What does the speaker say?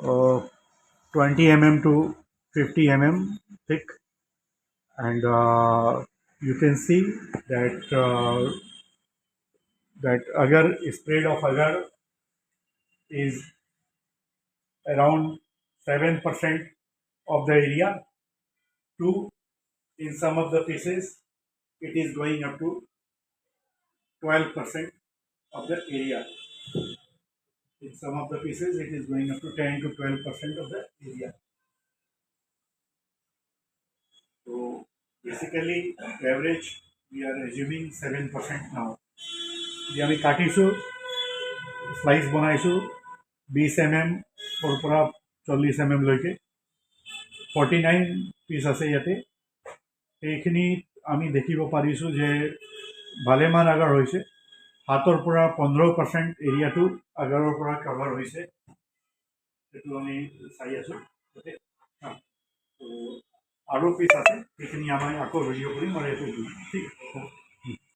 20 mm to 50 mm thick, and you can see that that agar spread of agar is around 7% of the area to, in some of the pieces it is going up to 12% of the area. In some of the pieces it is going up to 10 to 12% of the area. So basically average we are assuming 7% now. જે আমি કાટીશું, slice બનાવીશું 20 mm পৰা 40 mm লৈকে 49 pitch আছে ইয়াতে। এইখিনি আমি দেখিব পাৰিছোঁ যে ভালেমান আগাৰ হৈছে, 7 পৰা 15% এৰিয়াটো আগাৰৰ পৰা কভাৰ হৈছে, সেইটো আমি চাই আছোঁ তাতে। আৰু পিচ আছে সেইখিনি আমি আকৌ ভিডিঅ' কৰিম আৰু এইটো ঠিক আছে।